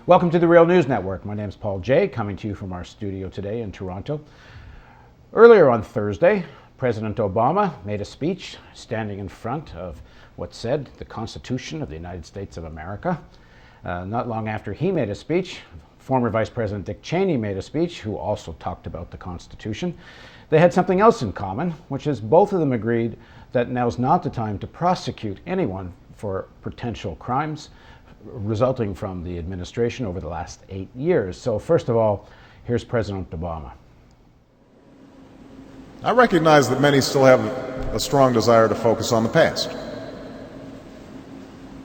Welcome to the Real News Network. My name is Paul Jay, coming to you from our studio today in Toronto. Earlier on Thursday, President Obama made a speech standing in front of what's said the Constitution of the United States of America. Not long after he made a speech, former Vice President Dick Cheney made a speech, who also talked about the Constitution. They had something else in common, which is both of them agreed that now's not the time to prosecute anyone for potential crimes resulting from the administration over the last 8 years. So first of all, here's President Obama. I recognize that many still have a strong desire to focus on the past.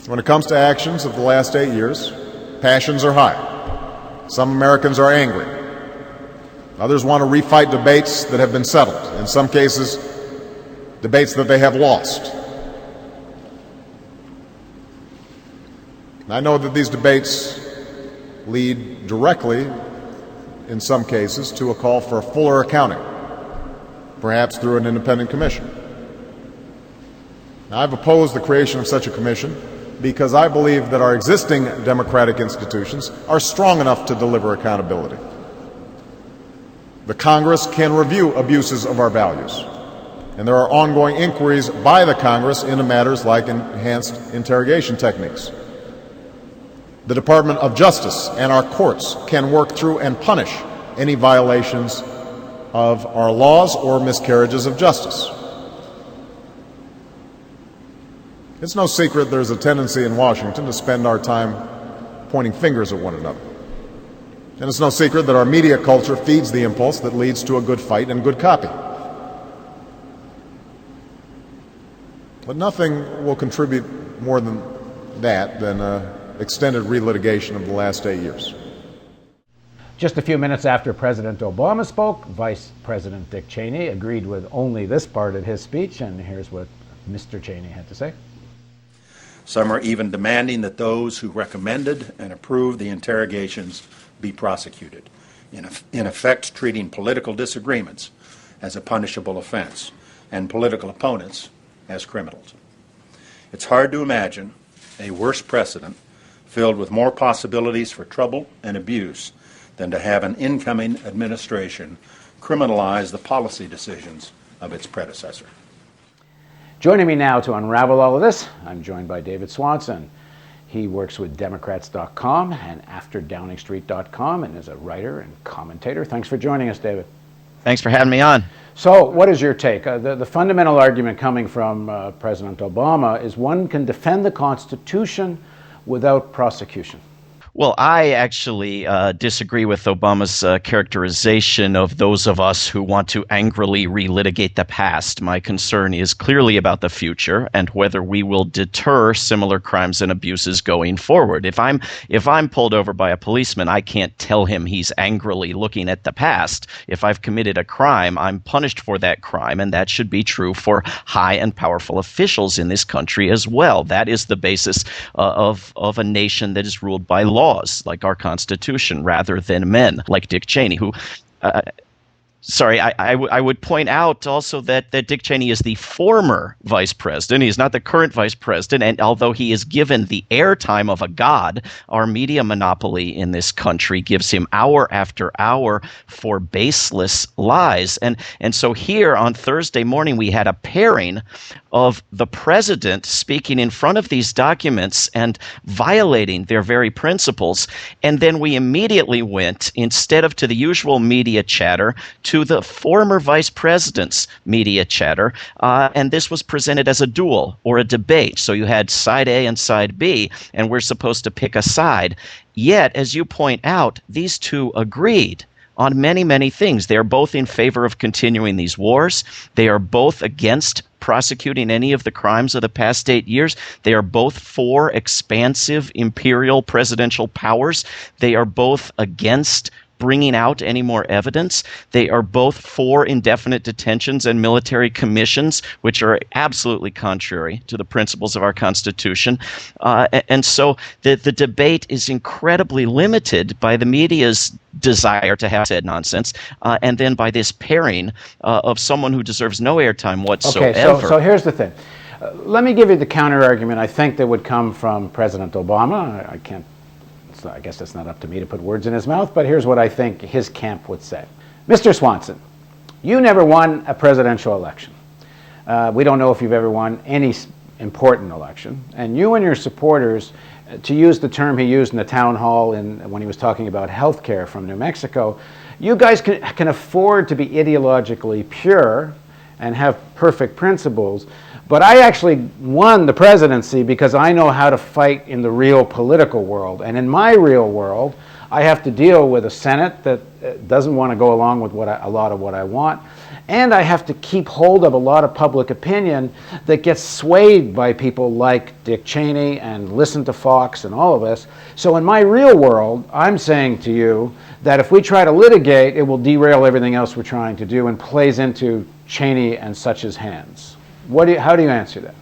When it comes to actions of the last 8 years, passions are high. Some Americans are angry. Others want to refight debates that have been settled, in some cases, debates that they have lost. I know that these debates lead directly, in some cases, to a call for a fuller accounting, perhaps through an independent commission. Now, I've opposed the creation of such a commission because I believe that our existing democratic institutions are strong enough to deliver accountability. The Congress can review abuses of our values, and there are ongoing inquiries by the Congress into matters like enhanced interrogation techniques. The Department of Justice and our courts can work through and punish any violations of our laws or miscarriages of justice. It's no secret there's a tendency in Washington to spend our time pointing fingers at one another. And it's no secret that our media culture feeds the impulse that leads to a good fight and good copy. But nothing will contribute more than that than extended relitigation of the last 8 years. Just a few minutes after President Obama spoke, Vice President Dick Cheney agreed with only this part of his speech, and here's what Mr. Cheney had to say. Some are even demanding that those who recommended and approved the interrogations be prosecuted, in effect treating political disagreements as a punishable offense and political opponents as criminals. It's hard to imagine a worse precedent filled with more possibilities for trouble and abuse than to have an incoming administration criminalize the policy decisions of its predecessor. Joining me now to unravel all of this, I'm joined by David Swanson. He works with Democrats.com and AfterDowningstreet.com and is a writer and commentator. Thanks for joining us, David. Thanks for having me on. So what is your take? The fundamental argument coming from President Obama is one can defend the Constitution without prosecution. Well, I actually disagree with Obama's characterization of those of us who want to angrily relitigate the past. My concern is clearly about the future and whether we will deter similar crimes and abuses going forward. If I'm pulled over by a policeman, I can't tell him he's angrily looking at the past. If I've committed a crime, I'm punished for that crime, and that should be true for high and powerful officials in this country as well. That is the basis of a nation that is ruled by laws, like our Constitution, rather than men like Dick Cheney, who I would point out also that Dick Cheney is the former vice president. He's not the current vice president. And although he is given the airtime of a god, our media monopoly in this country gives him hour after hour for baseless lies. And so here on Thursday morning, we had a pairing of the president speaking in front of these documents and violating their very principles. And then we immediately went, instead of to the usual media chatter, to the former vice president's media chatter, and this was presented as a duel or a debate. So you had side A and side B, and we're supposed to pick a side. Yet, as you point out, these two agreed on many, many things. They are both in favor of continuing these wars. They are both against prosecuting any of the crimes of the past 8 years. They are both for expansive imperial presidential powers. They are both against bringing out any more evidence. They are both for indefinite detentions and military commissions, which are absolutely contrary to the principles of our Constitution. And so the debate is incredibly limited by the media's desire to have said nonsense, and then by this pairing of someone who deserves no airtime whatsoever. Okay, so here's the thing. Let me give you the counter argument I think that would come from President Obama. I can't I guess it's not up to me to put words in his mouth, but here's what I think his camp would say. Mr. Swanson, you never won a presidential election. We don't know if you've ever won any important election. And you and your supporters, to use the term he used in the town hall when he was talking about health care from New Mexico, you guys can afford to be ideologically pure and have perfect principles. But I actually won the presidency because I know how to fight in the real political world. And in my real world, I have to deal with a Senate that doesn't want to go along with a lot of what I want. And I have to keep hold of a lot of public opinion that gets swayed by people like Dick Cheney and listen to Fox and all of us. So in my real world, I'm saying to you that if we try to litigate, it will derail everything else we're trying to do and plays into Cheney and such's hands. How do you answer that?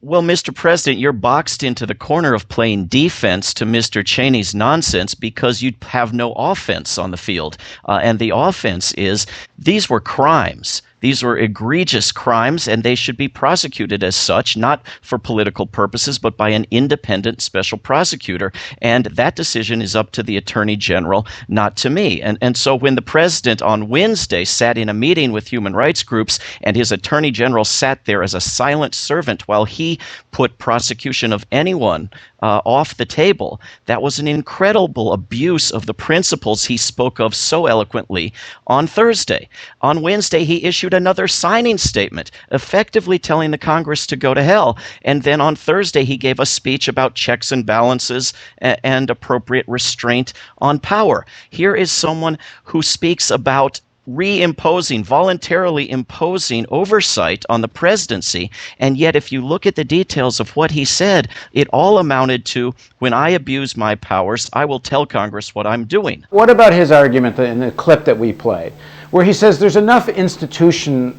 Well, Mr. President, you're boxed into the corner of playing defense to Mr. Cheney's nonsense because you have no offense on the field. And the offense is these were crimes. These were egregious crimes, and they should be prosecuted as such, not for political purposes, but by an independent special prosecutor. And that decision is up to the Attorney General, not to me. And so when the president on Wednesday sat in a meeting with human rights groups and his Attorney General sat there as a silent servant while he put prosecution of anyone off the table, that was an incredible abuse of the principles he spoke of so eloquently on Thursday. On Wednesday, he issued another signing statement, effectively telling the Congress to go to hell. And then on Thursday, he gave a speech about checks and balances and appropriate restraint on power. Here is someone who speaks about voluntarily imposing oversight on the presidency. And yet, if you look at the details of what he said, it all amounted to, when I abuse my powers, I will tell Congress what I'm doing. What about his argument in the clip that we played, where he says there's enough institutional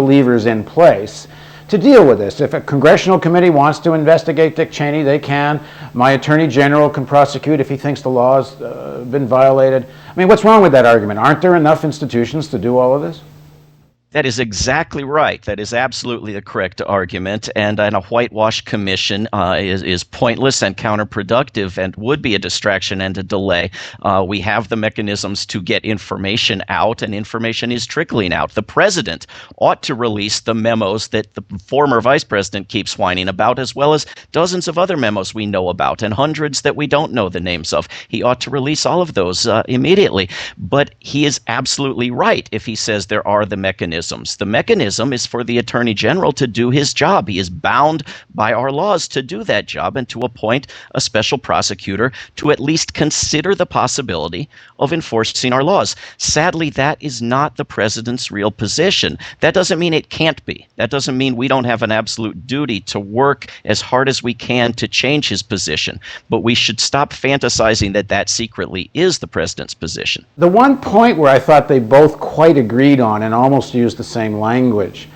levers in place to deal with this? If a congressional committee wants to investigate Dick Cheney, they can. My Attorney General can prosecute if he thinks the law's been violated. I mean, what's wrong with that argument? Aren't there enough institutions to do all of this? That is exactly right. That is absolutely the correct argument. And a whitewash commission is pointless and counterproductive and would be a distraction and a delay. We have the mechanisms to get information out, and information is trickling out. The president ought to release the memos that the former vice president keeps whining about, as well as dozens of other memos we know about and hundreds that we don't know the names of. He ought to release all of those immediately. But he is absolutely right if he says there are the mechanisms. The mechanism is for the Attorney General to do his job. He is bound by our laws to do that job and to appoint a special prosecutor to at least consider the possibility of enforcing our laws. Sadly, that is not the president's real position. That doesn't mean it can't be. That doesn't mean we don't have an absolute duty to work as hard as we can to change his position. But we should stop fantasizing that that secretly is the president's position. The one point where I thought they both quite agreed on and almost used the same language,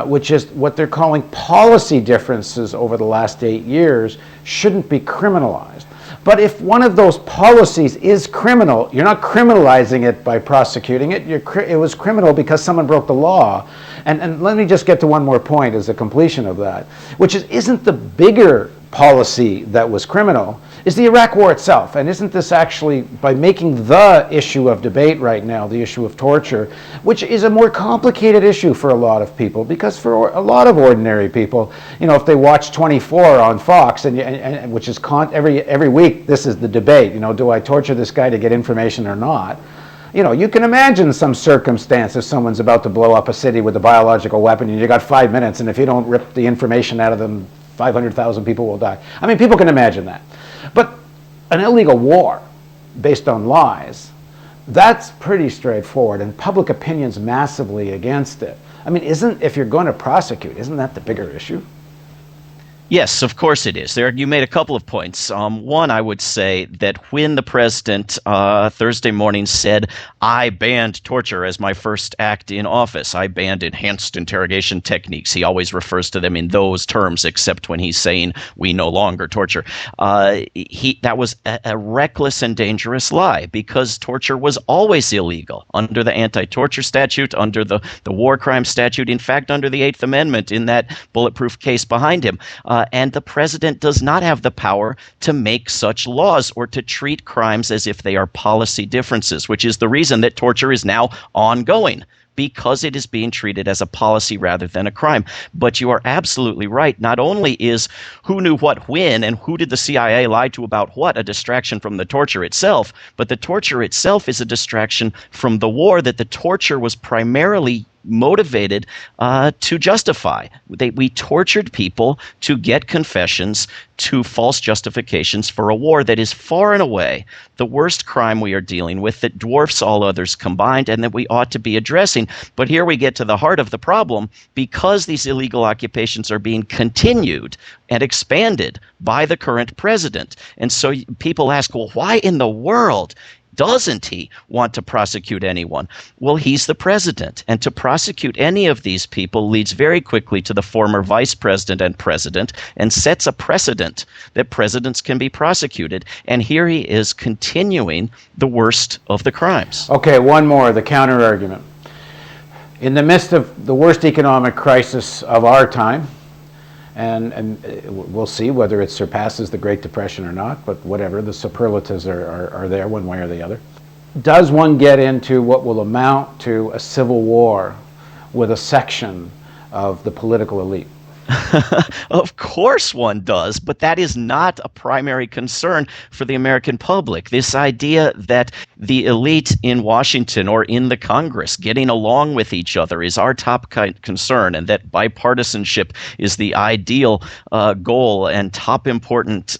which is what they're calling policy differences over the last 8 years shouldn't be criminalized. But if one of those policies is criminal, you're not criminalizing it by prosecuting it. It was criminal because someone broke the law. And let me just get to one more point as a completion of that, which isn't the bigger policy that was criminal, is the Iraq War itself. And isn't this actually, by making the issue of debate right now, the issue of torture, which is a more complicated issue for a lot of people, because for a lot of ordinary people, if they watch 24 on Fox, and which is every week, this is the debate, do I torture this guy to get information or not? You can imagine some circumstance if someone's about to blow up a city with a biological weapon and you got 5 minutes, and if you don't rip the information out of them, 500,000 people will die. I mean, people can imagine that. But an illegal war based on lies, that's pretty straightforward, and public opinion's massively against it. I mean, if you're going to prosecute, isn't that the bigger issue? Yes, of course it is. You made a couple of points. One, I would say that when the president Thursday morning said, I banned torture as my first act in office, I banned enhanced interrogation techniques. He always refers to them in those terms, except when he's saying we no longer torture. That was a reckless and dangerous lie, because torture was always illegal under the anti-torture statute, under the war crime statute, in fact, under the Eighth Amendment in that bulletproof case behind him. and the president does not have the power to make such laws or to treat crimes as if they are policy differences, which is the reason that torture is now ongoing, because it is being treated as a policy rather than a crime. But you are absolutely right. Not only is who knew what when and who did the CIA lie to about what a distraction from the torture itself, but the torture itself is a distraction from the war that the torture was primarily motivated to justify. We tortured people to get confessions to false justifications for a war that is far and away the worst crime we are dealing with, that dwarfs all others combined, and that we ought to be addressing. But here we get to the heart of the problem. Because these illegal occupations are being continued and expanded by the current president. And so people ask, well, why in the world doesn't he want to prosecute anyone? Well, he's the president, and to prosecute any of these people leads very quickly to the former vice president and president, and sets a precedent that presidents can be prosecuted. And here he is continuing the worst of the crimes. Okay, one more, the counter argument. In the midst of the worst economic crisis of our time, and we'll see whether it surpasses the Great Depression or not, but whatever, the superlatives are there one way or the other. Does one get into what will amount to a civil war with a section of the political elite? Of course one does, but that is not a primary concern for the American public. This idea that the elite in Washington or in the Congress getting along with each other is our top concern, and that bipartisanship is the ideal goal and top important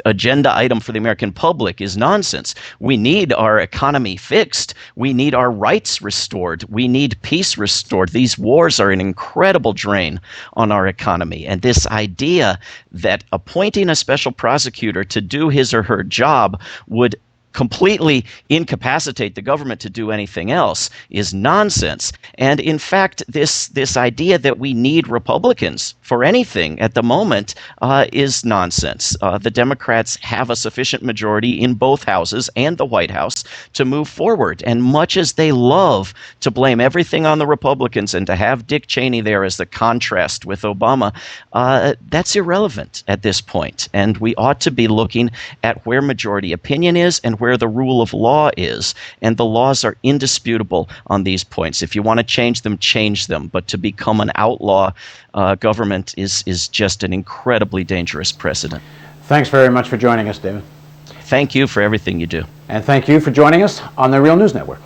agenda item for the American public is nonsense. We need our economy fixed. We need our rights restored. We need peace restored. These wars are an incredible drain on our economy. And this idea that appointing a special prosecutor to do his or her job would completely incapacitate the government to do anything else is nonsense. And in fact, this idea that we need Republicans for anything at the moment is nonsense. The Democrats have a sufficient majority in both houses and the White House to move forward. And much as they love to blame everything on the Republicans and to have Dick Cheney there as the contrast with Obama, that's irrelevant at this point. And we ought to be looking at where majority opinion is and where the rule of law is. And the laws are indisputable on these points. If you want to change them, change them. But to become an outlaw government is just an incredibly dangerous precedent. Thanks very much for joining us, David. Thank you for everything you do. And thank you for joining us on the Real News Network.